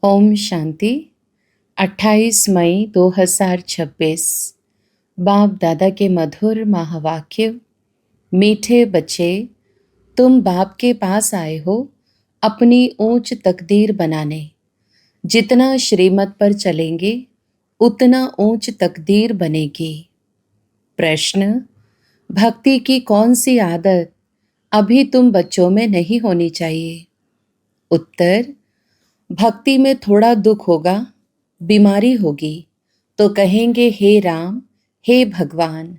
ओम शांति। 28 मई 2026। बाप दादा के मधुर महावाक्य। मीठे बच्चे, तुम बाप के पास आए हो अपनी ऊंच तकदीर बनाने। जितना श्रीमत पर चलेंगे उतना ऊंच तकदीर बनेगी। प्रश्न: भक्ति की कौन सी आदत अभी तुम बच्चों में नहीं होनी चाहिए? उत्तर: भक्ति में थोड़ा दुख होगा, बीमारी होगी तो कहेंगे हे राम, हे भगवान।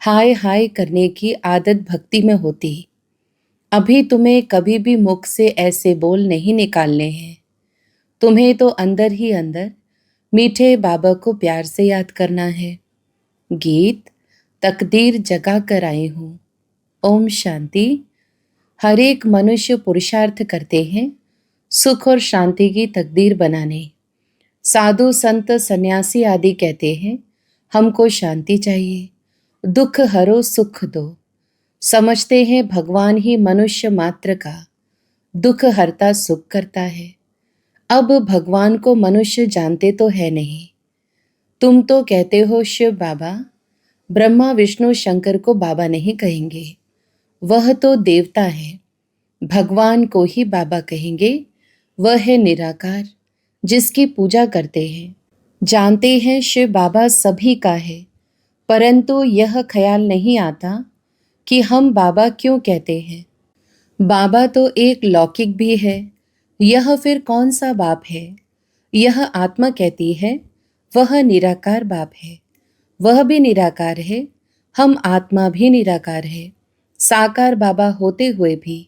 हाय हाय करने की आदत भक्ति में होती। अभी तुम्हें कभी भी मुख से ऐसे बोल नहीं निकालने हैं। तुम्हें तो अंदर ही अंदर मीठे बाबा को प्यार से याद करना है। गीत तकदीर जगा कर आई हूँ। ओम शांति। हर एक मनुष्य पुरुषार्थ करते हैं सुख और शांति की तकदीर बनाने। साधु संत सन्यासी आदि कहते हैं हमको शांति चाहिए, दुख हरो सुख दो। समझते हैं भगवान ही मनुष्य मात्र का दुख हरता सुख करता है। अब भगवान को मनुष्य जानते तो है नहीं। तुम तो कहते हो शिव बाबा, ब्रह्मा विष्णु शंकर को बाबा नहीं कहेंगे, वह तो देवता है। भगवान को ही बाबा कहेंगे, वह है निराकार जिसकी पूजा करते हैं। जानते हैं शिव बाबा सभी का है, परंतु यह ख्याल नहीं आता कि हम बाबा क्यों कहते हैं। बाबा तो एक लौकिक भी है, यह फिर कौन सा बाप है? यह आत्मा कहती है वह निराकार बाप है, वह भी निराकार है, हम आत्मा भी निराकार है। साकार बाबा होते हुए भी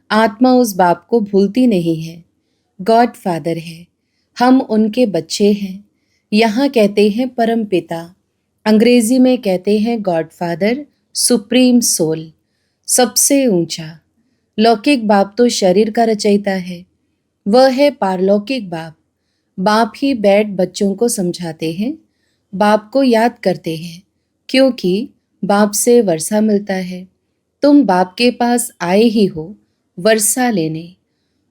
आत्मा उस बाप को भूलती नहीं है। गॉड फादर है, हम उनके बच्चे हैं। यहाँ कहते हैं परम पिता, अंग्रेजी में कहते हैं गॉड फादर, सुप्रीम सोल, सबसे ऊंचा। लौकिक बाप तो शरीर का रचयिता है, वह है पारलौकिक बाप। बाप ही बैठ बच्चों को समझाते हैं, बाप को याद करते हैं, क्योंकि बाप से वर्षा मिलता है। तुम बाप के पास आए ही हो वर्षा लेने।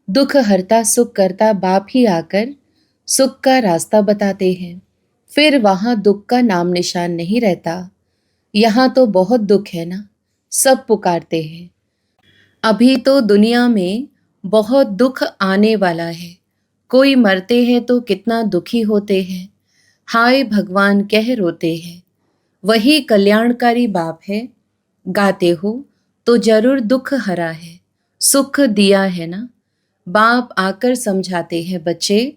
दुख हरता सुख करता बाप ही आकर सुख का रास्ता बताते हैं। फिर वहाँ दुख का नाम निशान नहीं रहता। यहाँ तो बहुत दुख है ना, सब पुकारते हैं। अभी तो दुनिया में बहुत दुख आने वाला है। कोई मरते हैं तो कितना दुखी होते हैं, हाय भगवान कह रोते हैं। वही कल्याणकारी बाप है। गाते हो तो जरूर दुख हरा है, सुख दिया है ना। बाप आकर समझाते हैं बच्चे,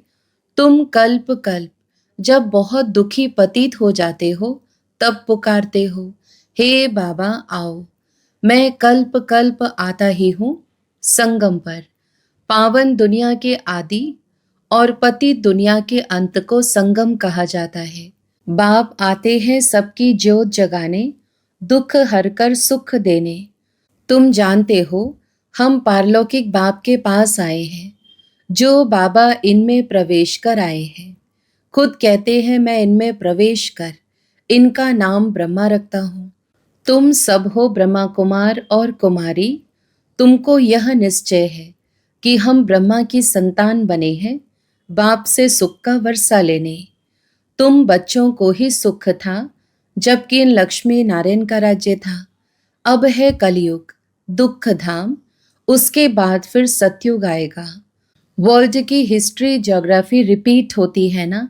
तुम कल्प कल्प जब बहुत दुखी प्रतीत हो जाते हो तब पुकारते हो हे बाबा आओ। मैं कल्प कल्प आता ही हूँ संगम पर। पावन दुनिया के आदि और पतित दुनिया के अंत को संगम कहा जाता है। बाप आते हैं सबकी ज्योत जगाने, दुख हरकर सुख देने। तुम जानते हो हम पारलौकिक बाप के पास आए हैं, जो बाबा इनमें प्रवेश कर आए हैं। खुद कहते हैं मैं इनमें प्रवेश कर इनका नाम ब्रह्मा रखता हूँ। तुम सब हो ब्रह्मा कुमार और कुमारी। तुमको यह निश्चय है कि हम ब्रह्मा की संतान बने हैं, बाप से सुख का वर्षा लेने। तुम बच्चों को ही सुख था, जबकि इन लक्ष्मी नारायण का राज्य था। अब है कलयुग, दुख धाम, उसके बाद फिर सतयुग आएगा। वर्ल्ड की हिस्ट्री ज्योग्राफी रिपीट होती है ना।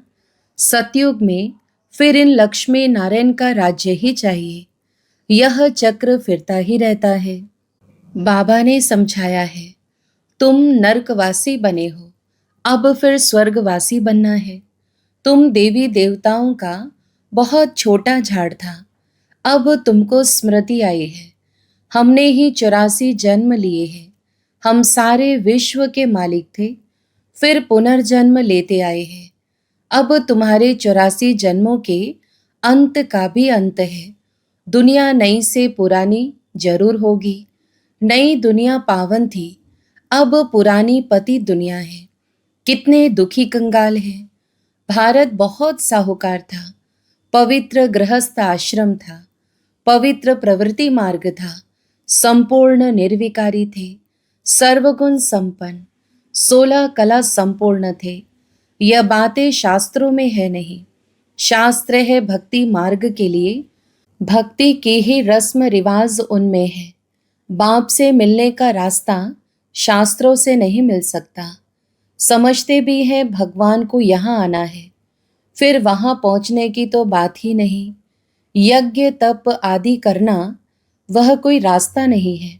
सतयुग में फिर इन लक्ष्मी नारायण का राज्य ही चाहिए। यह चक्र फिरता ही रहता है। बाबा ने समझाया है, तुम नरकवासी बने हो, अब फिर स्वर्गवासी बनना है। तुम देवी देवताओं का बहुत छोटा झाड़ था, अब तुमको स्मृति आई है। हमने ही 84 जन्म लिए हैं। हम सारे विश्व के मालिक थे, फिर पुनर्जन्म लेते आए हैं। अब तुम्हारे 84 जन्मों के अंत का भी अंत है। दुनिया नई से पुरानी जरूर होगी। नई दुनिया पावन थी, अब पुरानी पति दुनिया है। कितने दुखी कंगाल हैं। भारत बहुत साहूकार था, पवित्र गृहस्थ आश्रम था, पवित्र प्रवृत्ति मार्ग था, संपूर्ण निर्विकारी थे, सर्वगुण संपन्न, 16 कला संपूर्ण थे। यह बातें शास्त्रों में है नहीं। शास्त्र है भक्ति मार्ग के लिए, भक्ति की ही रस्म रिवाज उनमें है। बाप से मिलने का रास्ता शास्त्रों से नहीं मिल सकता। समझते भी हैं भगवान को यहाँ आना है, फिर वहाँ पहुँचने की तो बात ही नहीं। यज्ञ तप आदि करना वह कोई रास्ता नहीं है।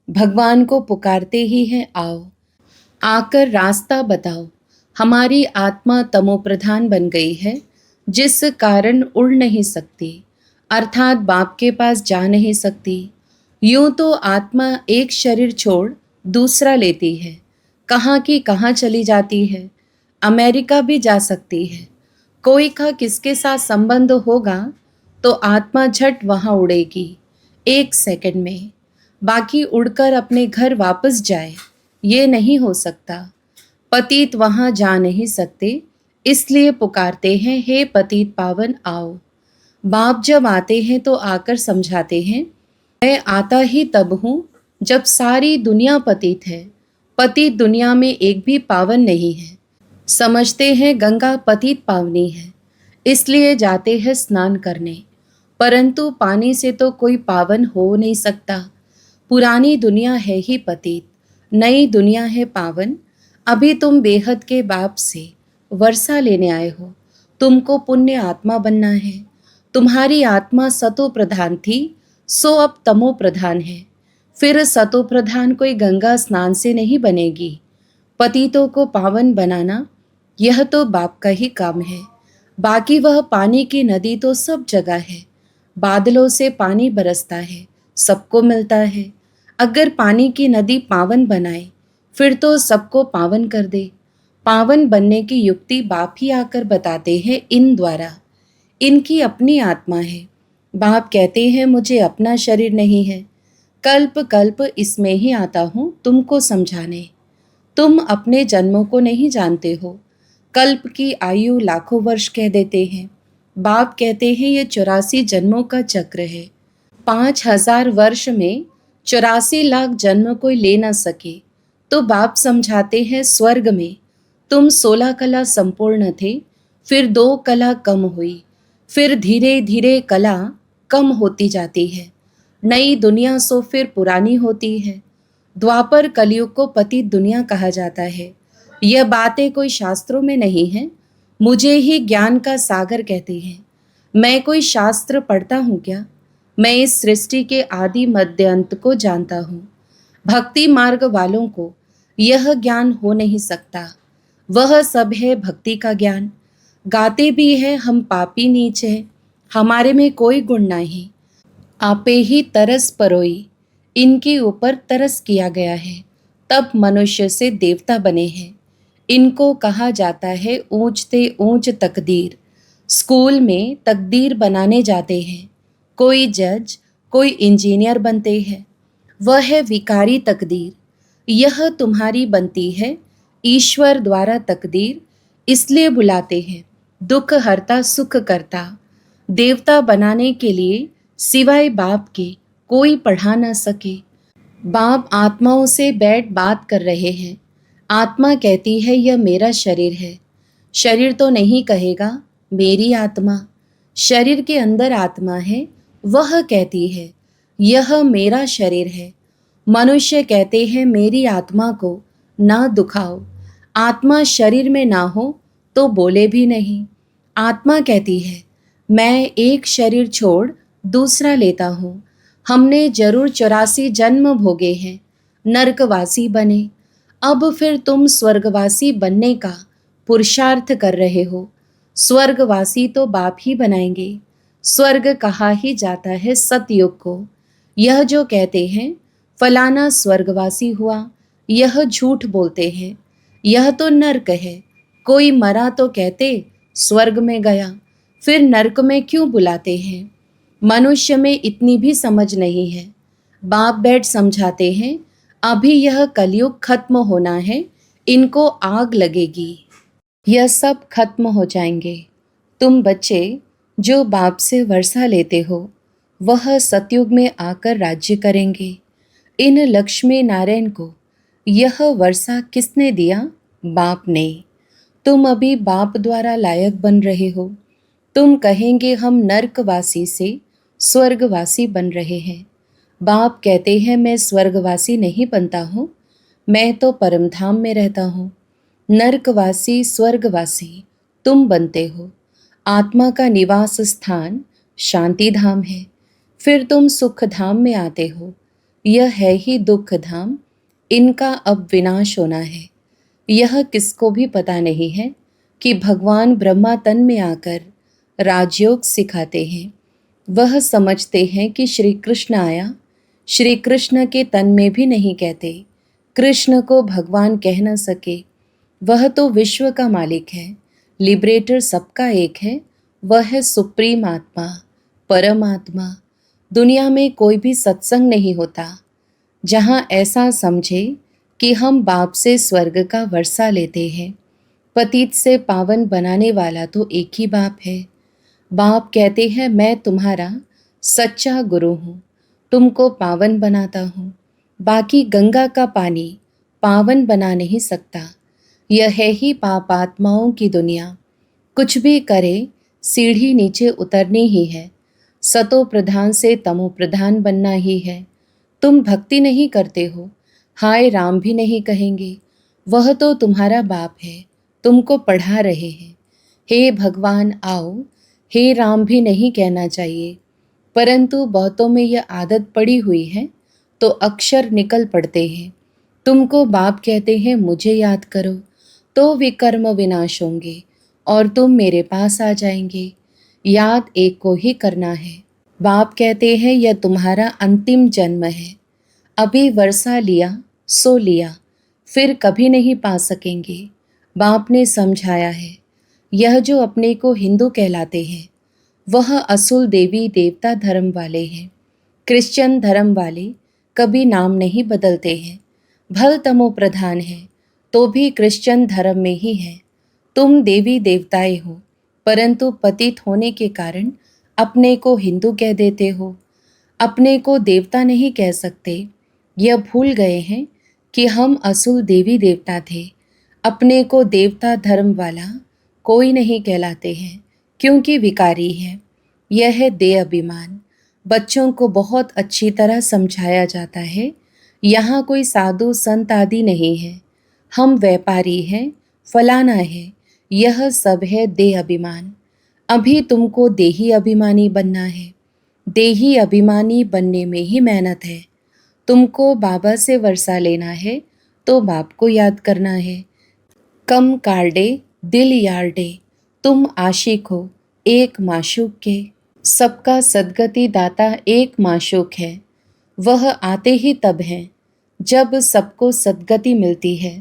भगवान को पुकारते ही हैं, आओ आकर रास्ता बताओ। हमारी आत्मा तमोप्रधान बन गई है, जिस कारण उड़ नहीं सकती, अर्थात बाप के पास जा नहीं सकती। यूं तो आत्मा एक शरीर छोड़ दूसरा लेती है, कहाँ की कहाँ चली जाती है। अमेरिका भी जा सकती है। कोई का किसके साथ संबंध होगा तो आत्मा झट वहाँ उड़ेगी 1 सेकंड में। बाकी उड़कर अपने घर वापस जाए, ये नहीं हो सकता। पतित वहाँ जा नहीं सकते, इसलिए पुकारते हैं, हे पतित पावन आओ। बाप जब आते हैं तो आकर समझाते हैं, मैं आता ही तब हूँ जब सारी दुनिया पतित है। पतित दुनिया में एक भी पावन नहीं है। समझते हैं गंगा पतित पावनी है, इसलिए जाते हैं स्नान करने, परंतु पानी से तो कोई पावन हो नहीं सकता। पुरानी दुनिया है ही पतित, नई दुनिया है पावन। अभी तुम बेहद के बाप से वर्षा लेने आए हो, तुमको पुण्य आत्मा बनना है। तुम्हारी आत्मा सतो प्रधान थी, सो अब तमो प्रधान है। फिर सतो प्रधान कोई गंगा स्नान से नहीं बनेगी। पतितों को पावन बनाना यह तो बाप का ही काम है। बाकी वह पानी की नदी तो सब जगह है। बादलों से पानी बरसता है, सबको मिलता है। अगर पानी की नदी पावन बनाए, फिर तो सबको पावन कर दे। पावन बनने की युक्ति बाप ही आकर बताते हैं इन द्वारा। इनकी अपनी आत्मा है। बाप कहते हैं, मुझे अपना शरीर नहीं है, कल्प कल्प इसमें ही आता हूँ तुमको समझाने। तुम अपने जन्मों को नहीं जानते हो। कल्प की आयु लाखों वर्ष कह देते हैं। बाप कहते हैं ये 84 जन्मों का चक्र है। 5000 वर्ष में 84 लाख जन्म कोई ले न सके। तो बाप समझाते हैं, स्वर्ग में तुम 16 कला संपूर्ण थे, फिर 2 कला कम हुई, फिर धीरे धीरे कला कम होती जाती है। नई दुनिया सो फिर पुरानी होती है। द्वापर कलयुग को पतित दुनिया कहा जाता है। यह बातें कोई शास्त्रों में नहीं है, मुझे ही ज्ञान का सागर कहते हैं। मैं कोई शास्त्र पढ़ता हूँ क्या? मैं इस सृष्टि के आदि मध्य अंत को जानता हूँ। भक्ति मार्ग वालों को यह ज्ञान हो नहीं सकता। वह सब है भक्ति का ज्ञान। गाते भी हैं हम पापी नीच है, हमारे में कोई गुण नहीं। आपे ही तरस परोई, इनके ऊपर तरस किया गया है, तब मनुष्य से देवता बने हैं। इनको कहा जाता है ऊंचते ऊंच तकदीर। स्कूल में तकदीर बनाने जाते हैं। कोई जज, कोई इंजीनियर बनते हैं। वह है विकारी तकदीर। यह तुम्हारी बनती है ईश्वर द्वारा तकदीर, इसलिए बुलाते हैं दुख हरता सुख करता। देवता बनाने के लिए सिवाय बाप के कोई पढ़ा न सके। बाप आत्माओं से बैठ बात कर रहे हैं। आत्मा कहती है यह मेरा शरीर है। शरीर तो नहीं कहेगा, मेरी आत्मा। शरीर के अंदर आत्मा है, वह कहती है यह मेरा शरीर है। मनुष्य कहते हैं मेरी आत्मा को ना दुखाओ। आत्मा शरीर में ना हो तो बोले भी नहीं। आत्मा कहती है मैं एक शरीर छोड़ दूसरा लेता हूँ। हमने जरूर 84 जन्म भोगे हैं, नरकवासी बने। अब फिर तुम स्वर्गवासी बनने का पुरुषार्थ कर रहे हो। स्वर्गवासी तो बाप ही बनाएंगे। स्वर्ग कहा ही जाता है सतयुग को। यह जो कहते हैं फलाना स्वर्गवासी हुआ, यह झूठ बोलते हैं। यह तो नर्क है। कोई मरा तो कहते स्वर्ग में गया, फिर नर्क में क्यों बुलाते हैं? मनुष्य में इतनी भी समझ नहीं है। बाप बैठ समझाते हैं, अभी यह कलयुग खत्म होना है, इनको आग लगेगी। यह सब खत्म हो जाएंगे। तुम बच्चे जो बाप से वर्षा लेते हो, वह सतयुग में आकर राज्य करेंगे। इन लक्ष्मी नारायण को यह वर्षा किसने दिया? बाप ने। तुम अभी बाप द्वारा लायक बन रहे हो। तुम कहेंगे हम नर्कवासी से स्वर्गवासी बन रहे हैं। बाप कहते हैं मैं स्वर्गवासी नहीं बनता हूँ, मैं तो परमधाम में रहता हूँ। नर्कवासी स्वर्गवासी तुम बनते हो। आत्मा का निवास स्थान शांति धाम है, फिर तुम सुख धाम में आते हो। यह है ही दुख धाम, इनका अब विनाश होना है। यह किसको भी पता नहीं है कि भगवान ब्रह्मा तन में आकर राजयोग सिखाते हैं। वह समझते हैं कि श्री कृष्ण आया। श्री कृष्ण के तन में भी नहीं कहते। कृष्ण को भगवान कह न सके। वह तो विश्व का मालिक है, लिबरेटर सबका एक है। वह है सुप्रीम आत्मा, परमात्मा। दुनिया में कोई भी सत्संग नहीं होता जहाँ ऐसा समझे कि हम बाप से स्वर्ग का वर्षा लेते हैं। पतित से पावन बनाने वाला तो एक ही बाप है। बाप कहते हैं मैं तुम्हारा सच्चा गुरु हूँ, तुमको पावन बनाता हूँ। बाकी गंगा का पानी पावन बना नहीं सकता। यह है ही पापात्माओं की दुनिया। कुछ भी करे सीढ़ी नीचे उतरनी ही है। सतो प्रधान से तमो प्रधान बनना ही है। तुम भक्ति नहीं करते हो, हाय राम भी नहीं कहेंगे। वह तो तुम्हारा बाप है, तुमको पढ़ा रहे हैं। हे भगवान आओ, हे राम भी नहीं कहना चाहिए। परंतु बहुतों में यह आदत पड़ी हुई है तो अक्षर निकल पड़ते हैं। तुमको बाप कहते हैं मुझे याद करो तो विकर्म विनाश होंगे और तुम मेरे पास आ जाएंगे। याद एक को ही करना है। बाप कहते हैं यह तुम्हारा अंतिम जन्म है। अभी वर्षा लिया सो लिया, फिर कभी नहीं पा सकेंगे। बाप ने समझाया है। यह जो अपने को हिंदू कहलाते हैं वह असुल देवी देवता धर्म वाले हैं। क्रिश्चियन धर्म वाले कभी नाम नहीं बदलते हैं। भल तमो प्रधान है तो भी क्रिश्चियन धर्म में ही है। तुम देवी देवताएं हो, परंतु पतित होने के कारण अपने को हिंदू कह देते हो। अपने को देवता नहीं कह सकते। यह भूल गए हैं कि हम असुल देवी देवता थे। अपने को देवता धर्म वाला कोई नहीं कहलाते हैं क्योंकि विकारी है। यह है देह अभिमान। बच्चों को बहुत अच्छी तरह समझाया जाता है। यहाँ कोई साधु संत आदि नहीं है। हम व्यापारी हैं, फलाना है। यह सब है देह अभिमान। अभी तुमको देही अभिमानी बनना है। देही अभिमानी बनने में ही मेहनत है। तुमको बाबा से वर्षा लेना है तो बाप को याद करना है। कम कार्डे दिल यार्डे, तुम आशिक हो एक माशूक के। सबका सदगति दाता एक माशूक है। वह आते ही तब हैं जब सबको सदगति मिलती है।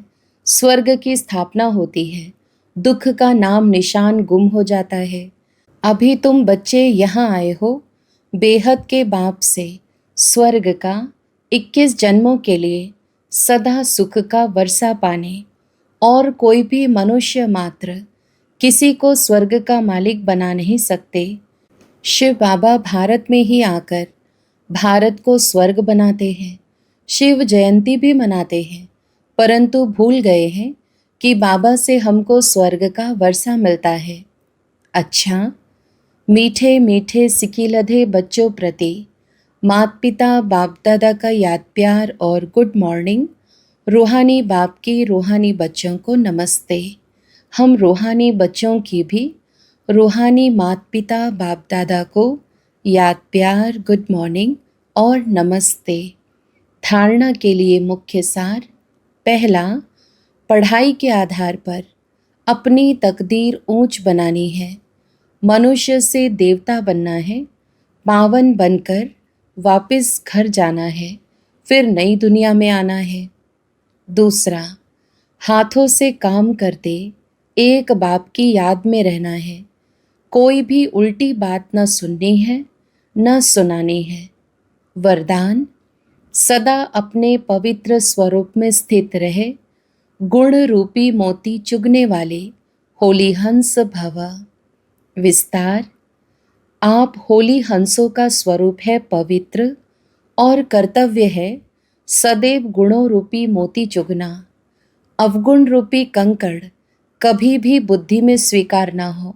स्वर्ग की स्थापना होती है। दुख का नाम निशान गुम हो जाता है। अभी तुम बच्चे यहाँ आए हो बेहद के बाप से स्वर्ग का 21 जन्मों के लिए सदा सुख का वर्षा पाने। और कोई भी मनुष्य मात्र किसी को स्वर्ग का मालिक बना नहीं सकते। शिव बाबा भारत में ही आकर भारत को स्वर्ग बनाते हैं। शिव जयंती भी मनाते हैं, परंतु भूल गए हैं कि बाबा से हमको स्वर्ग का वर्षा मिलता है। अच्छा, मीठे मीठे सिकिलधे बच्चों प्रति माता पिता बाप दादा का याद प्यार और गुड मॉर्निंग। रूहानी बाप की रूहानी बच्चों को नमस्ते। हम रूहानी बच्चों की भी रूहानी माता पिता बाप दादा को याद प्यार गुड मॉर्निंग और नमस्ते। धारणा के लिए मुख्य सार। पहला, पढ़ाई के आधार पर अपनी तकदीर ऊंच बनानी है। मनुष्य से देवता बनना है। पावन बनकर वापस घर जाना है, फिर नई दुनिया में आना है। दूसरा, हाथों से काम करते एक बाप की याद में रहना है। कोई भी उल्टी बात न सुननी है न सुनानी है। वरदान, सदा अपने पवित्र स्वरूप में स्थित रहे। गुण रूपी मोती चुगने वाले होली हंस भव। विस्तार, आप होली हंसों का स्वरूप है पवित्र और कर्तव्य है सदैव गुणों रूपी मोती चुगना। अवगुण रूपी कंकड़ कभी भी बुद्धि में स्वीकार ना हो,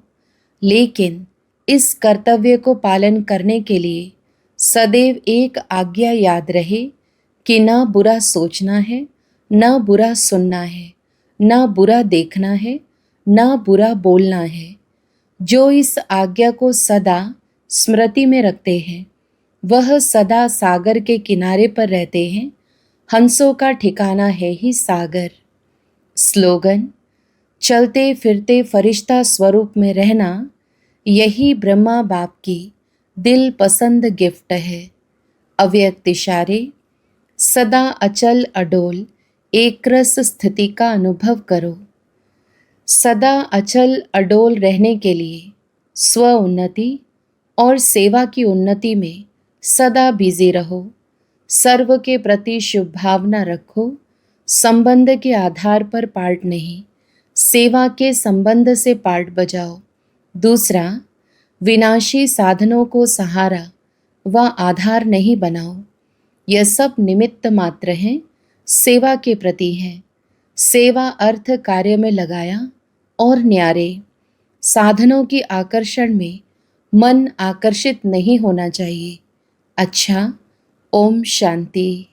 लेकिन इस कर्तव्य को पालन करने के लिए सदैव एक आज्ञा याद रहे कि न बुरा सोचना है, न बुरा सुनना है, न बुरा देखना है, न बुरा बोलना है। जो इस आज्ञा को सदा स्मृति में रखते हैं वह सदा सागर के किनारे पर रहते हैं। हंसों का ठिकाना है ही सागर। स्लोगन: चलते फिरते फरिश्ता स्वरूप में रहना, यही ब्रह्मा बाप की दिल पसंद गिफ्ट है। अव्यक्त इशारे: सदा अचल अडोल एक रस स्थिति का अनुभव करो। सदा अचल अडोल रहने के लिए स्व उन्नति और सेवा की उन्नति में सदा बिजी रहो। सर्व के प्रति शुभ भावना रखो। संबंध के आधार पर पार्ट नहीं, सेवा के संबंध से पार्ट बजाओ। दूसरा, विनाशी साधनों को सहारा व आधार नहीं बनाओ। यह सब निमित्त मात्र हैं, सेवा के प्रति हैं। सेवा अर्थ कार्य में लगाया और न्यारे। साधनों की आकर्षण में मन आकर्षित नहीं होना चाहिए। अच्छा, ओम शांति।